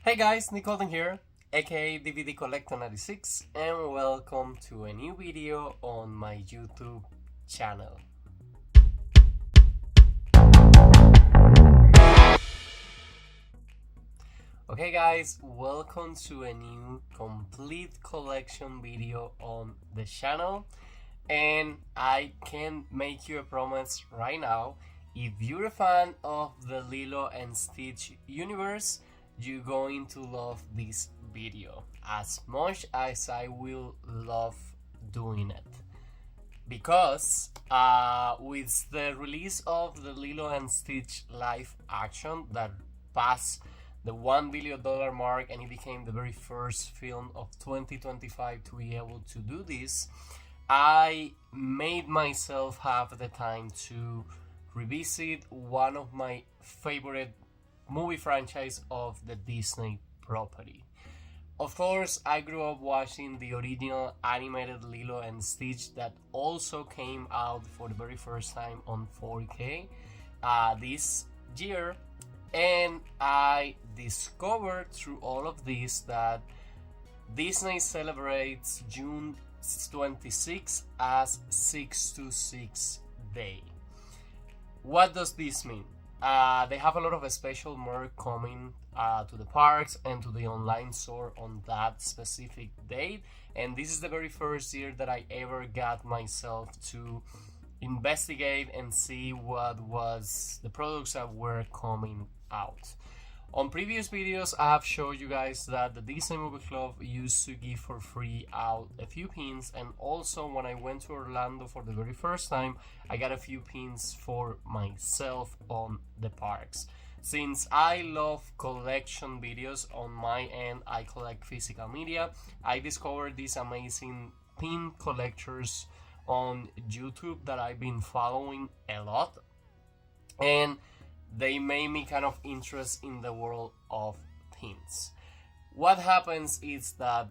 Hey guys, Halden here, aka DVD Collector 96, and welcome to a new video on my YouTube channel. Okay guys, welcome to a new complete collection video on the channel, and I can make you a promise right now. If you're a fan of the Lilo and Stitch universe, you're going to love this video as much as I will love doing it, because with the release of the Lilo and Stitch live action that passed the $1 billion mark, and it became the very first film of 2025 to be able to do this, I made myself have the time to revisit one of my favorite movie franchise of the Disney property. Of course, I grew up watching the original animated Lilo and Stitch that also came out for the very first time on 4K this year, and I discovered through all of this that Disney celebrates June 26 as 626 Day. What does this mean? They have a lot of special merch coming to the parks and to the online store on that specific date, and this is the very first year that I ever got myself to investigate and see what was the products that were coming out. On previous videos, I have showed you guys that the Disney Movie Club used to give for free out a few pins, and also when I went to Orlando for the very first time, I got a few pins for myself on the parks. Since I love collection videos, on my end I collect physical media, I discovered these amazing pin collectors on YouTube that I've been following a lot, and they made me kind of interested in the world of pins. What happens is that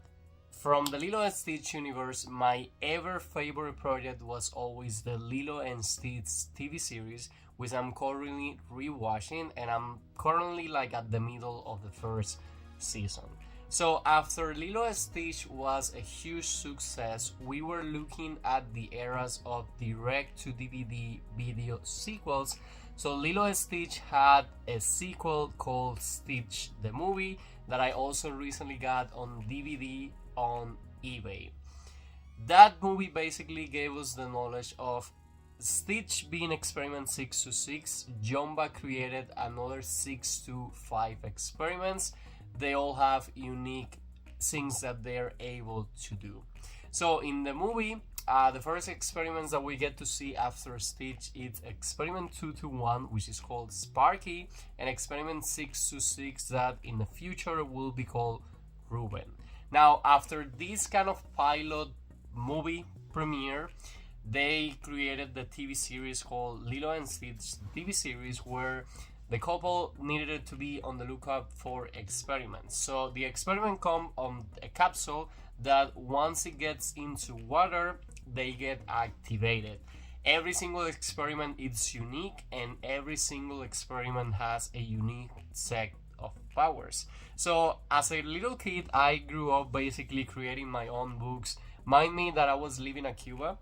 from the Lilo and Stitch universe, my ever favorite project was always the Lilo and Stitch TV series, which I'm currently rewatching, and I'm currently like at the middle of the first season. So after Lilo and Stitch was a huge success, we were looking at the eras of direct-to-DVD video sequels. So Lilo and Stitch had a sequel called Stitch the Movie that I also recently got on DVD on eBay. That movie basically gave us the knowledge of Stitch being experiment 626. Jumba created another 625 experiments. They all have unique things that they're able to do. So in the movie, the first experiments that we get to see after Stitch is experiment 221, which is called Sparky, and experiment 626 that in the future will be called Ruben. Now, after this kind of pilot movie premiere, they created the TV series called Lilo and Stitch TV series, where the couple needed to be on the lookout for experiments. So the experiment come on a capsule that once it gets into water, they get activated. Every single experiment is unique, and every single experiment has a unique set of powers. So as a little kid, I grew up basically creating my own books. Mind me that I was living at Cuba,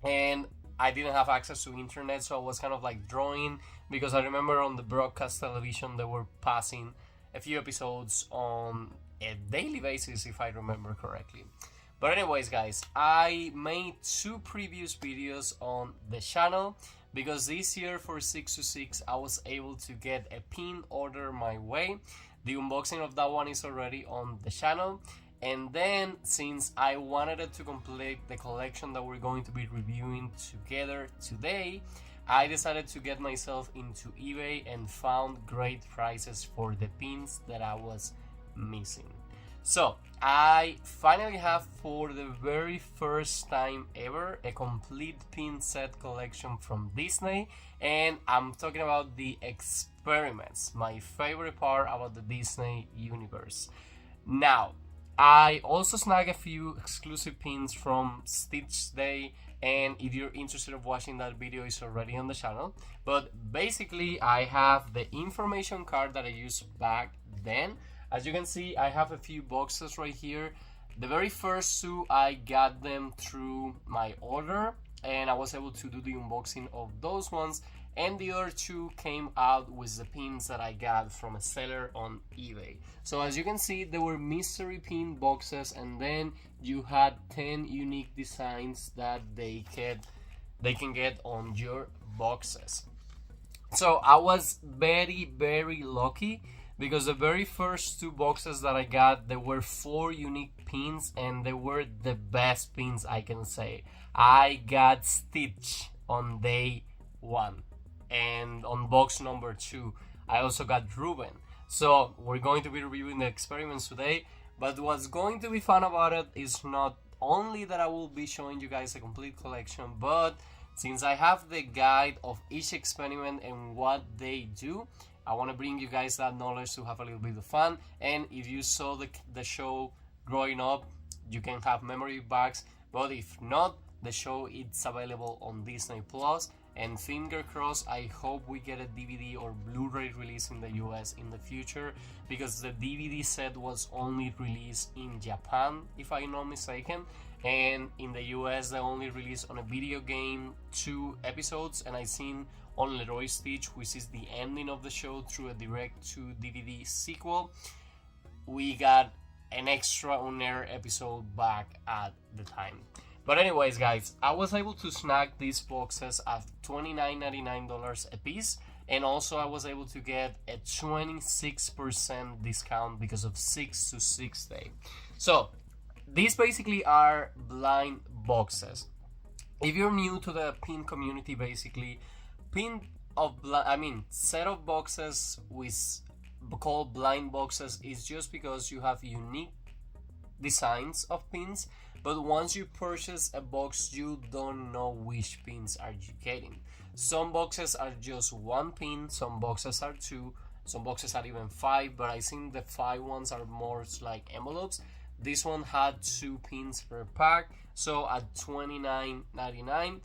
and I didn't have access to internet, so I was kind of like drawing, because I remember on the broadcast television they were passing a few episodes on a daily basis, if I remember correctly. But anyways guys, I made 2 previous videos on the channel, because this year for 626 I was able to get a pin order my way. The unboxing of that one is already on the channel. And then, since I wanted it to complete the collection that we're going to be reviewing together today, I decided to get myself into eBay and found great prices for the pins that I was missing. So I finally have, for the very first time ever, a complete pin set collection from Disney, and I'm talking about the experiments, my favorite part about the Disney universe. Now, I also snag a few exclusive pins from Stitch Day, and if you're interested in watching that video, it's already on the channel. But basically, I have the information card that I used back then. As you can see, I have a few boxes right here. The very first two, I got them through my order, and I was able to do the unboxing of those ones. And the other two came out with the pins that I got from a seller on eBay. So as you can see, there were mystery pin boxes, and then you had 10 unique designs that they can get on your boxes. So I was very lucky, because the very first two boxes that I got, there were 4 unique pins, and they were the best pins, I can say. I got Stitch on day 1, and on box number 2 I also got Ruben. So we're going to be reviewing the experiments today, but what's going to be fun about it is not only that I will be showing you guys a complete collection, but since I have the guide of each experiment and what they do, I want to bring you guys that knowledge to have a little bit of fun. And if you saw the show growing up, you can have memory box, but if not, the show is available on Disney Plus. And finger crossed, I hope we get a DVD or Blu-ray release in the US in the future, because the DVD set was only released in Japan, if I'm not mistaken, and in the US they only released on a video game 2 episodes, and I seen on Leroy Stitch, which is the ending of the show, through a direct to DVD sequel, we got an extra on-air episode back at the time. But anyways, guys, I was able to snag these boxes at $29.99 a piece, and also I was able to get a 26% discount because of 626 day. So these basically are blind boxes. If you're new to the pin community, basically set of boxes with called blind boxes is just because you have unique designs of pins, but once you purchase a box, you don't know which pins are you getting. Some boxes are just 1 pin, some boxes are 2, some boxes are even 5, but I think the 5 ones are more like envelopes. This one had 2 pins per pack, so at $29.99,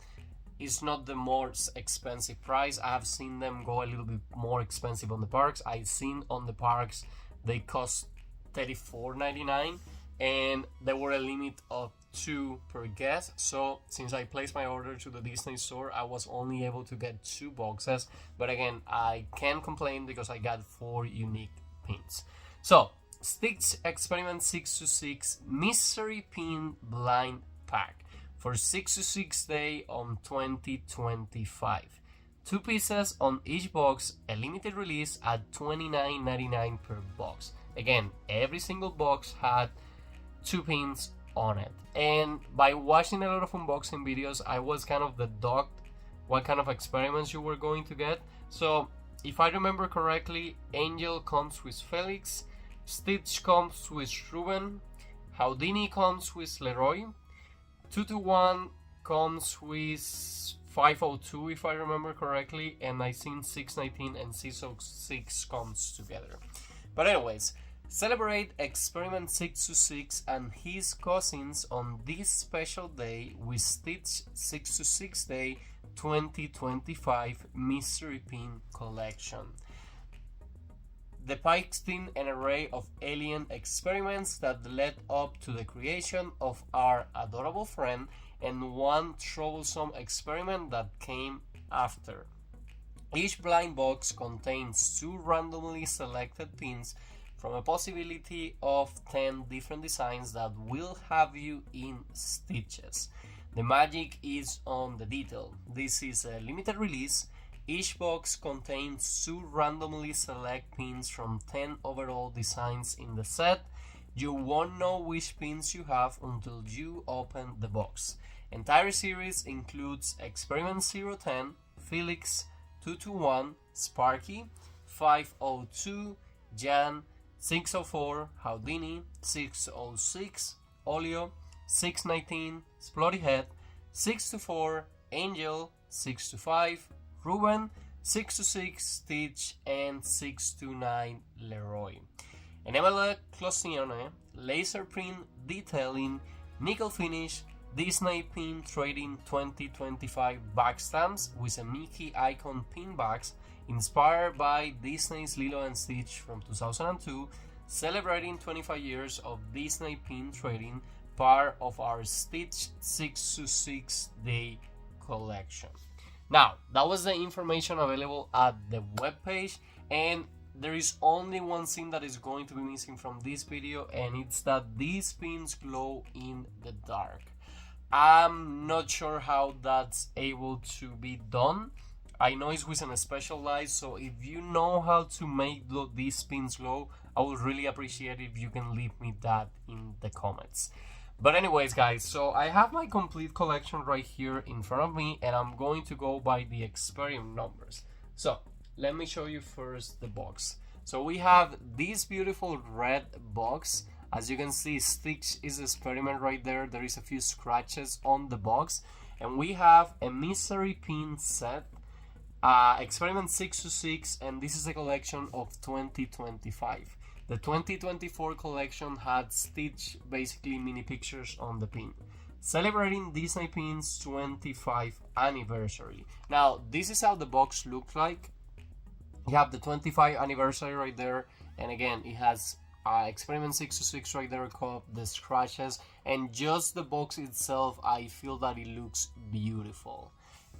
it's not the most expensive price. I have seen them go a little bit more expensive on the parks. I've seen on the parks they cost $34.99, and there were a limit of 2 per guest. So since I placed my order to the Disney store, I was only able to get 2 boxes, but again, I can't complain because I got 4 unique pins. So Stitch Experiment 626 Mystery Pin Blind Pack for 626 day on 2025. 2 pieces on each box, a limited release at $29.99 per box. Again, every single box had 2 pins on it. And by watching a lot of unboxing videos, I was kind of deduced what kind of experiments you were going to get. So if I remember correctly, Angel comes with Felix, Stitch comes with Ruben, Houdini comes with Leroy, 221 comes with 502 if I remember correctly, and I think 619 and 606 comes together. But anyways, celebrate Experiment 626 and his cousins on this special day with Stitch 626 Day 2025 Mystery Pin Collection. Depicting an array of alien experiments that led up to the creation of our adorable friend, and one troublesome experiment that came after. Each blind box contains 2 randomly selected pins from a possibility of 10 different designs that will have you in stitches. The magic is on the detail. This is a limited release. Each box contains 2 randomly select pins from 10 overall designs in the set. You won't know which pins you have until you open the box. Entire series includes Experiment 010, Felix, 221, Sparky, 502, Jan, 604, Houdini, 606, Olio, 619, Splotty Head, 624, Angel, 625, Ruben, 626, Stitch, and 629, Leroy. Enamel Closione, laser print detailing, nickel finish, Disney Pin Trading 2025 back stamps with a Mickey icon pin backs inspired by Disney's Lilo and Stitch from 2002, celebrating 25 years of Disney pin trading, part of our Stitch 626 Day collection. Now, that was the information available at the webpage, and there is only one thing that is going to be missing from this video, and it's that these pins glow in the dark. I'm not sure how that's able to be done. I know it's with a special light, so if you know how to make these pins glow, I would really appreciate it if you can leave me that in the comments. But anyways, guys, so I have my complete collection right here in front of me, and I'm going to go by the experiment numbers. So let me show you first the box. So we have this beautiful red box. As you can see, Stitch is experiment right there. There is a few scratches on the box, and we have a mystery pin set, experiment 626, and this is a collection of 2025. The 2024 collection had Stitch basically mini pictures on the pin, celebrating Disney Pins 25 anniversary. Now, this is how the box looks like. You have the 25 anniversary right there, and again, it has experiment 626 right there, the scratches, and just the box itself, I feel that it looks beautiful.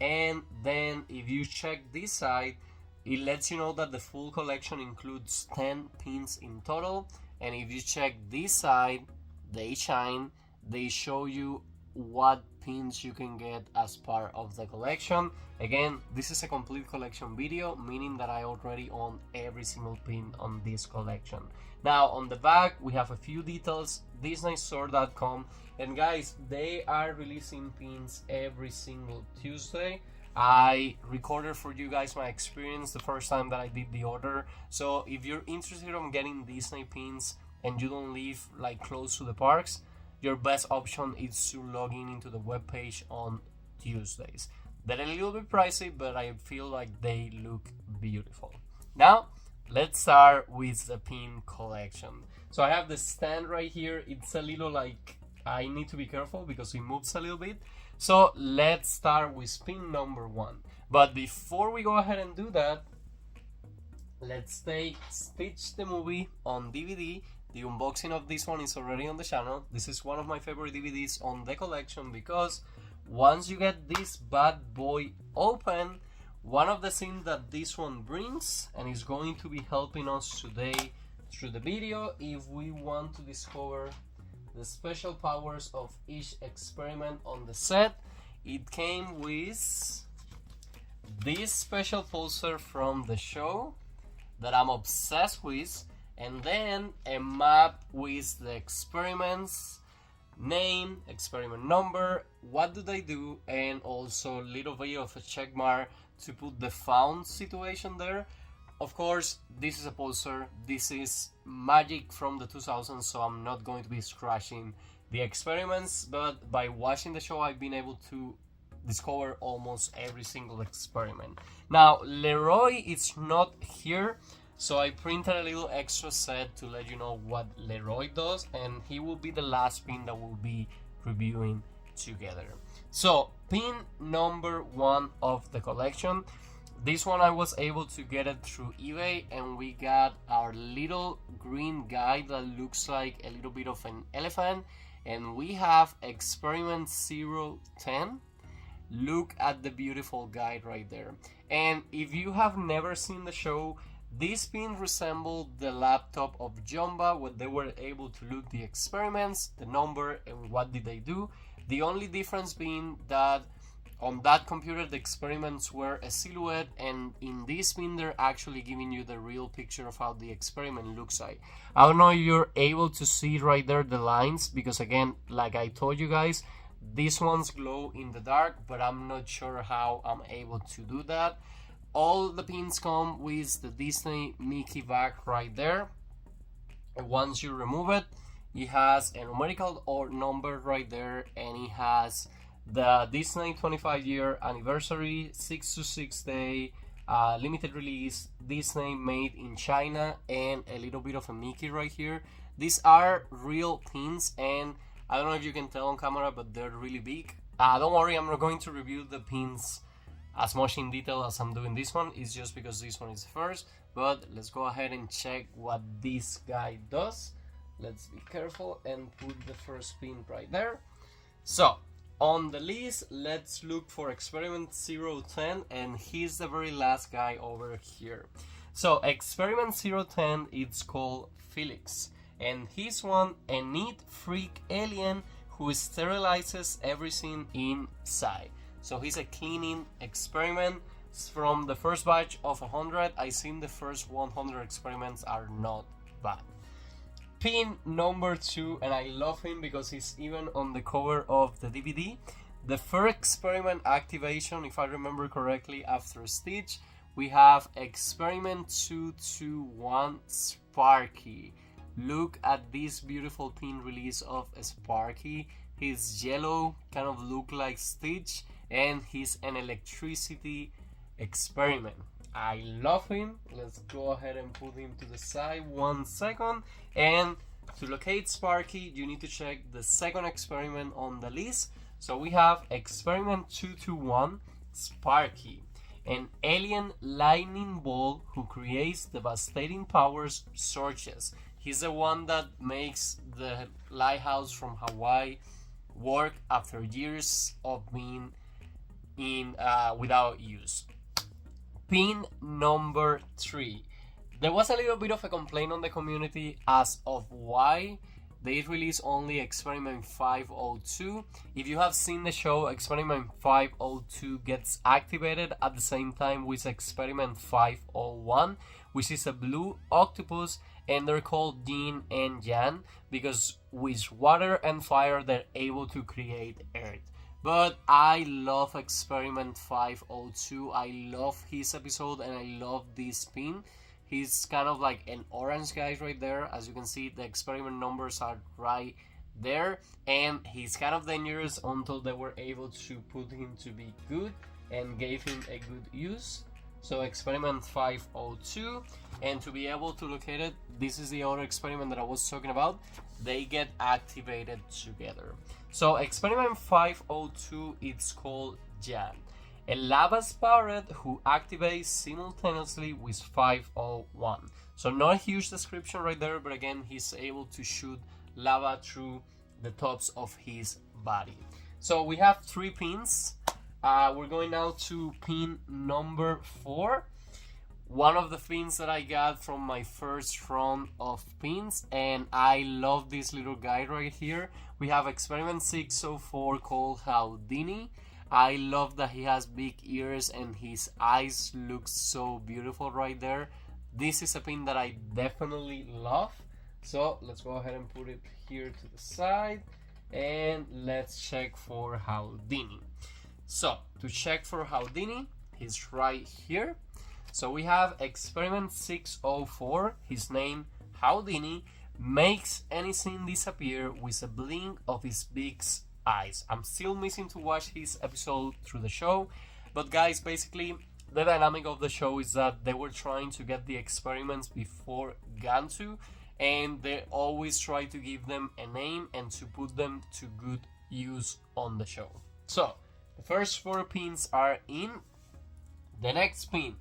And then if you check this side, it lets you know that the full collection includes 10 pins in total. And if you check this side, they shine, they show you what pins you can get as part of the collection. Again, this is a complete collection video, meaning that I already own every single pin on this collection. Now on the back we have a few details, disneystore.com, and guys, they are releasing pins every single Tuesday. I recorded for you guys my experience the first time that I did the order, so if you're interested in getting Disney pins and you don't live like close to the parks, your best option is to log into the webpage on Tuesdays. They're a little bit pricey, but I feel like they look beautiful. Now let's start with the pin collection. So I have the stand right here. It's a little like, I need to be careful because it moves a little bit. So let's start with pin number 1. But before we go ahead and do that, let's take Stitch the movie on DVD. The unboxing of this one is already on the channel. This is one of my favorite DVDs on the collection because once you get this bad boy open, one of the things that this one brings, and is going to be helping us today through the video, if we want to discover the special powers of each experiment on the set, it came with this special poster from the show that I'm obsessed with, and then a map with the experiments name, experiment number, what do they do, and also a little bit of a check mark to put the found situation there. Of course, this is a poster, this is magic from the 2000s, so I'm not going to be scratching the experiments, but by watching the show I've been able to discover almost every single experiment. Now Leroy is not here, so I printed a little extra set to let you know what Leroy does, and he will be the last pin that we'll be reviewing together. So pin number 1 of the collection. This one I was able to get it through eBay, and we got our little green guy that looks like a little bit of an elephant, and we have experiment 010. Look at the beautiful guide right there. And if you have never seen the show, this pin resembled the laptop of Jumba, where they were able to look the experiments, the number, and what did they do. The only difference being that on that computer the experiments were a silhouette, and in this pin they're actually giving you the real picture of how the experiment looks like. I don't know if you're able to see right there the lines, because again, like I told you guys, these ones glow in the dark, but I'm not sure how I'm able to do that. All the pins come with the Disney Mickey bag right there, and once you remove it, it has a numerical or number right there, and it has the Disney 25 year anniversary, 626 day, limited release, Disney made in China, and a little bit of a Mickey right here. These are real pins, and I don't know if you can tell on camera, but they're really big. Don't worry, I'm not going to review the pins as much in detail as I'm doing this one. It's just because this one is first. but let's go ahead and check what this guy does. Let's be careful and put the first pin right there. So on the list, let's look for experiment 010, and he's the very last guy over here. So experiment 010, it's called Felix, and he's a neat freak alien who sterilizes everything inside. So he's a cleaning experiment. From the first batch of 100, I think the first 100 experiments are not bad. Pin number 2, and I love him because he's even on the cover of the DVD. The first experiment activation, if I remember correctly, after Stitch, we have experiment 221 Sparky. Look at this beautiful pin release of Sparky. He's yellow, kind of look like Stitch, and he's an electricity experiment. I love him. Let's go ahead and put him to the side 1 second. And to locate Sparky, you need to check the second experiment on the list. So we have experiment 221 Sparky, an alien lightning bolt who creates devastating powers surges. He's the one that makes the lighthouse from Hawaii work after years of being in without use. Pin number 3. There was a little bit of a complaint on the community as of why they released only experiment 502. If you have seen the show, experiment 502 gets activated at the same time with experiment 501, which is a blue octopus, and they're called yin and yang because with water and fire they're able to create earth. But I love experiment 502. I love his episode and I love this pin. He's kind of like an orange guy right there. As you can see, the experiment numbers are right there, and he's kind of dangerous until they were able to put him to be good and gave him a good use. So experiment 502, and to be able to locate it, this is the other experiment that I was talking about. They get activated together. So experiment 502, it's called Jan, a lava spirit who activates simultaneously with 501. So not a huge description right there, but again, he's able to shoot lava through the tops of his body. So we have 3 pins. We're going now to pin number 4. One of the pins that I got from my first run of pins, and I love this little guy right here. We have experiment 604 called Houdini. I love that he has big ears and his eyes look so beautiful right there. This is a pin that I definitely love. So let's go ahead and put it here to the side, and let's check for Houdini. So to check for Houdini, he's right here. So we have experiment 604, his name Houdini, makes anything disappear with a blink of his big eyes. I'm still missing to watch his episode through the show, but guys, basically the dynamic of the show is that they were trying to get the experiments before Gantu, and they always try to give them a name and to put them to good use on the show. So the first 4 pins are in. The next pin,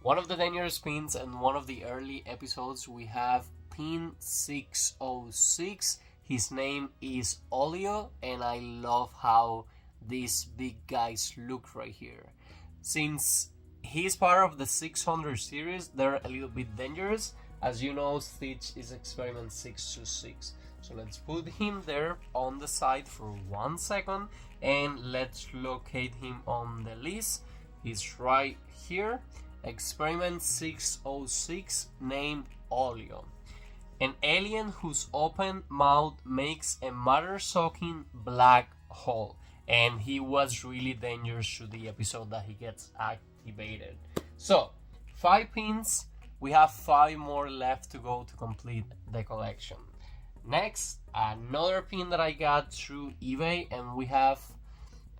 one of the dangerous pins and one of the early episodes, we have pin 606. His name is Olio, and I love how these big guys look right here. Since he's part of the 600 series, they're a little bit dangerous. As you know, Stitch is experiment 626. So let's put him there on the side for 1 second, and let's locate him on the list. He's right here. Experiment 606, named Olio, an alien whose open mouth makes a matter-sucking black hole, and he was really dangerous to the episode that he gets activated. So 5 pins. We have 5 more left to go to complete the collection. Next, another pin that I got through eBay, and we have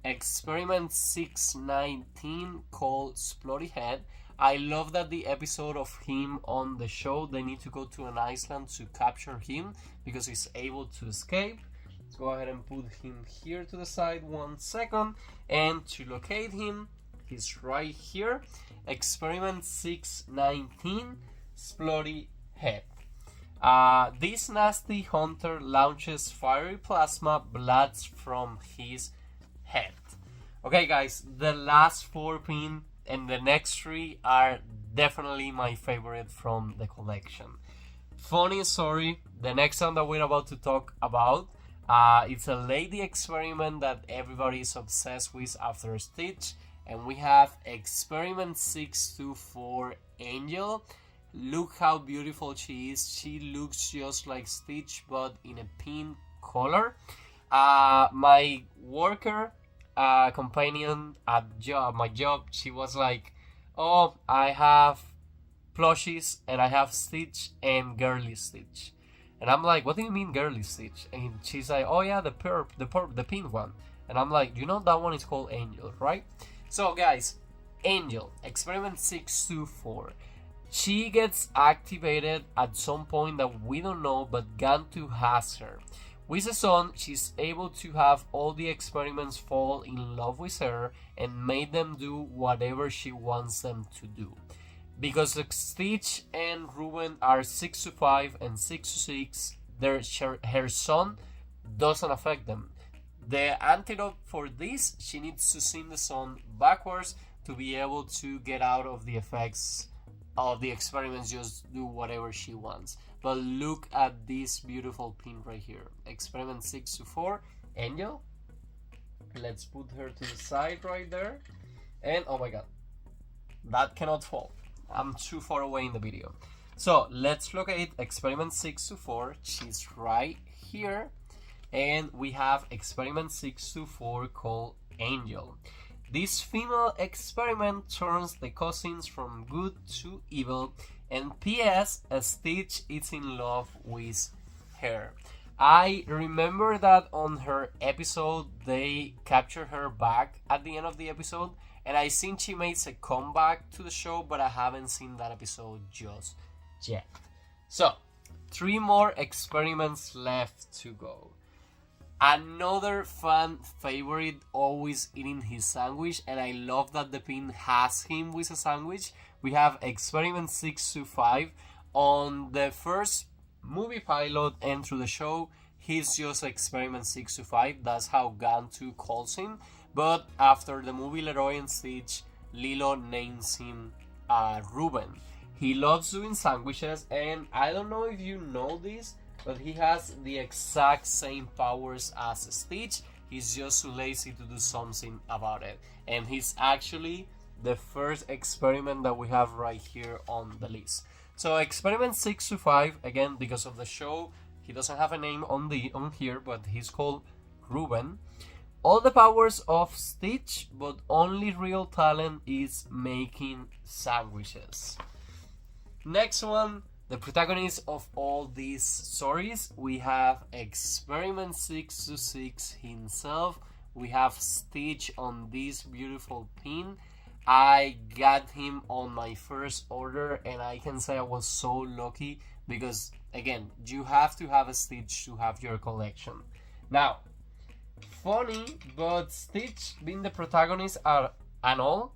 experiment 619 called Splotty Head. I love that the episode of him on the show, they need to go to an island to capture him because he's able to escape. Let's go ahead and put him here to the side 1 second, and to locate him, he's right here. experiment 619, Splotty Head. This nasty hunter launches fiery plasma blasts from his head. Okay guys, the last 4 pin and the next 3 are definitely my favorite from the collection. Funny story, the next one that we're about to talk about, it's a lady experiment that everybody is obsessed with after Stitch, and we have experiment 624 Angel. Look how beautiful she is. She looks just like Stitch but in a pink color. My worker companion at my job, she was like, oh, I have plushies and I have Stitch and girly Stitch. And I'm like, what do you mean girly Stitch? And she's like, oh yeah, the pink one. And I'm like, you know that one is called Angel, right? So guys, Angel, experiment 624. She gets activated at some point that we don't know, but Gantu has her. With the sun, she's able to have all the experiments fall in love with her and make them do whatever she wants them to do. Because Stitch and Ruben are 6 to 5 and 6 to 6, her sun doesn't affect them. The antidote for this, she needs to sing the sun backwards to be able to get out of the effects of the experiments, just do whatever she wants. But look at this beautiful pin right here. Experiment 624, Angel. Let's put her to the side right there. And oh my god, that cannot fall. I'm too far away in the video. So let's look at it. Experiment 624, she's right here. And we have experiment 624 called Angel. This female experiment turns the cousins from good to evil, and P.S. Stitch is in love with her. I remember that on her episode they capture her back at the end of the episode, and I think she makes a comeback to the show, but I haven't seen that episode just yet. So, 3 more experiments left to go. Another fan favorite, always eating his sandwich, and I love that the pin has him with a sandwich. We have experiment 625. On the first movie pilot and through the show, he's just experiment 625. That's how Gantu calls him. But after the movie Leroy and Stitch, Lilo names him Ruben. He loves doing sandwiches, and I don't know if you know this, but he has the exact same powers as Stitch. He's just too lazy to do something about it. And he's actually the first experiment that we have right here on the list. So experiment 625, again, because of the show, he doesn't have a name on here, but he's called Ruben. All the powers of Stitch, but only real talent is making sandwiches. Next one, the protagonist of all these stories, we have experiment 626 himself. We have Stitch on this beautiful pin. I got him on my first order, and I can say I was so lucky because, again, you have to have a Stitch to have your collection. Now, funny, but Stitch being the protagonist and all,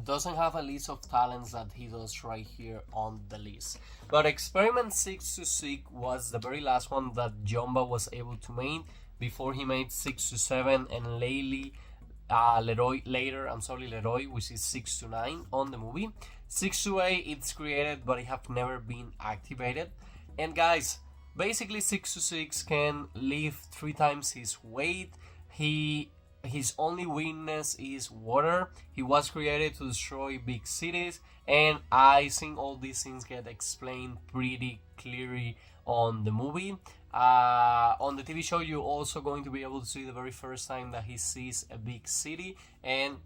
doesn't have a list of talents that he does right here on the list. But experiment 626 was the very last one that Jumba was able to make before he made 627 and Leroy, which is 629 on the movie. 628 it's created, but it have never been activated. And guys, basically 626 can lift 3 times his weight. His only weakness is water. He was created to destroy big cities, and I think all these things get explained pretty clearly on the movie. On the TV show, you're also going to be able to see the very first time that he sees a big city, and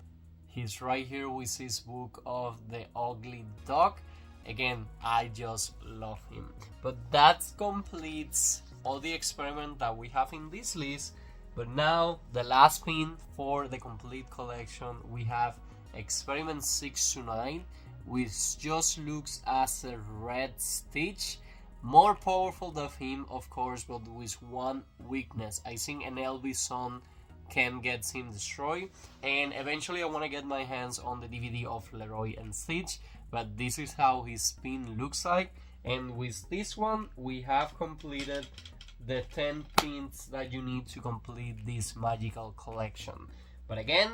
he's right here with his book of the ugly duck. Again, I just love him. But that completes all the experiments that we have in this list. But now, the last pin for the complete collection, we have experiment 629, which just looks as a red Stitch. More powerful than him, of course, but with one weakness. I think an LB son Ken gets him destroyed, and eventually I want to get my hands on the DVD of Leroy and Stitch, but this is how his pin looks like. And with this one we have completed the 10 pins that you need to complete this magical collection. But again,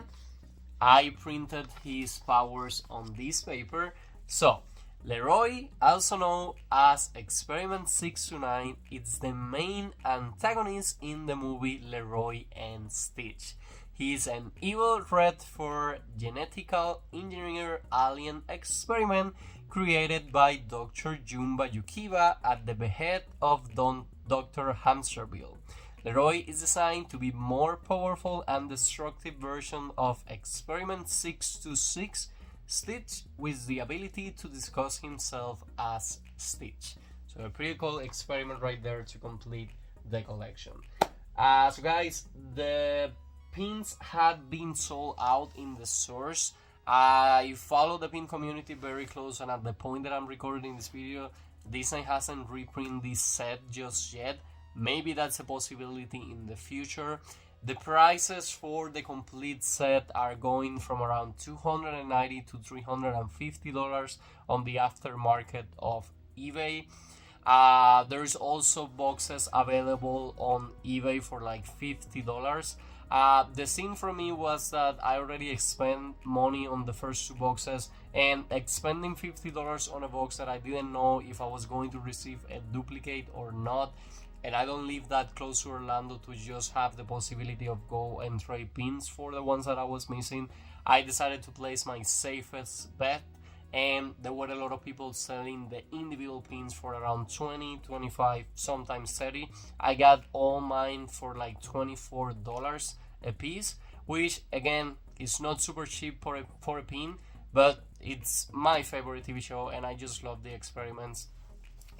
I printed his powers on this paper. So Leroy, also known as Experiment 629, is the main antagonist in the movie Leroy and Stitch. He is an evil threat for genetical engineer alien experiment created by Dr. Jumba Yukiba at the behest of Dr. Hamsterville. Leroy is designed to be more powerful and destructive version of Experiment 626, Stitch, with the ability to discuss himself as Stitch. So a pretty cool experiment right there to complete the collection. So guys, the pins had been sold out in the stores. I follow the pin community very close, and at the point that I'm recording this video, Disney hasn't reprinted this set just yet. Maybe that's a possibility in the future. The prices for the complete set are going from around $290 to $350 on the aftermarket of eBay. There's also boxes available on eBay for like $50. The thing for me was that I already spent money on the first two boxes, and expending $50 on a box that I didn't know if I was going to receive a duplicate or not, and I don't live that close to Orlando to just have the possibility of go and trade pins for the ones that I was missing. I decided to place my safest bet, and there were a lot of people selling the individual pins for around 20, 25, sometimes 30. I got all mine for like $24 a piece, which again is not super cheap for a pin, but it's my favorite TV show and I just love the experiments.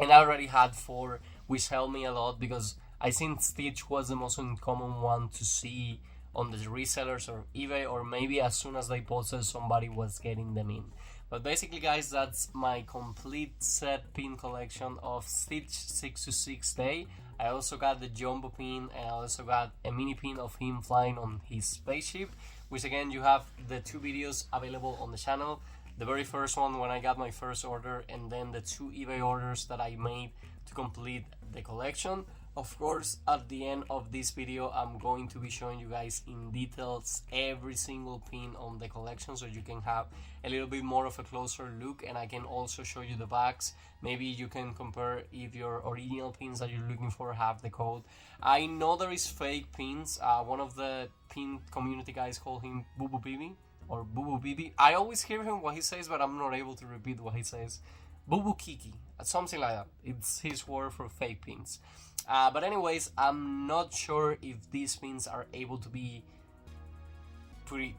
And I already had 4, which helped me a lot because I think Stitch was the most uncommon one to see on the resellers or eBay, or maybe as soon as they posted somebody was getting them in. But basically guys, that's my complete set pin collection of Stitch 626 Day. I also got the jumbo pin, and I also got a mini pin of him flying on his spaceship, which again you have the 2 videos available on the channel. The very first one when I got my first order, and then the 2 eBay orders that I made to complete the collection. Of course, at the end of this video, I'm going to be showing you guys in details every single pin on the collection, so you can have a little bit more of a closer look, and I can also show you the backs. Maybe you can compare if your original pins that you're looking for have the code. I know there is fake pins. One of the pin community guys called him Boo Boo Bibi or Boo Boo Bibi. I always hear him what he says, but I'm not able to repeat what he says. Boo Boo Kiki, something like that. It's his word for fake pins. But anyways, I'm not sure if these pins are able to be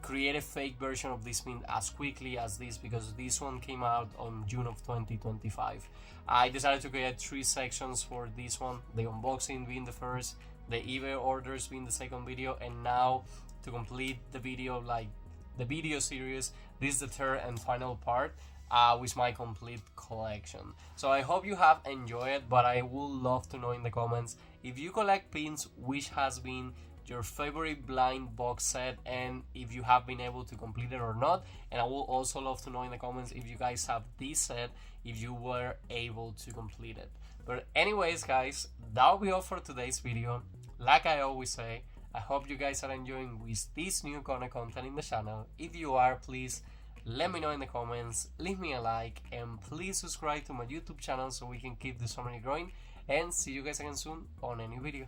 create a fake version of this pin as quickly as this, because this one came out on June of 2025. I decided to create 3 sections for this one, the unboxing being the first, the eBay orders being the second video, and now to complete the video, like the video series, this is the third and final part with my complete collection. So I hope you have enjoyed it, but I would love to know in the comments if you collect pins, which has been your favorite blind box set, and if you have been able to complete it or not. And I would also love to know in the comments if you guys have this set, if you were able to complete it. But anyways guys, that will be all for today's video. Like I always say, I hope you guys are enjoying with this new kind of content in the channel. If you are, please let me know in the comments, leave me a like, and please subscribe to my YouTube channel so we can keep this harmony growing. And see you guys again soon on a new video.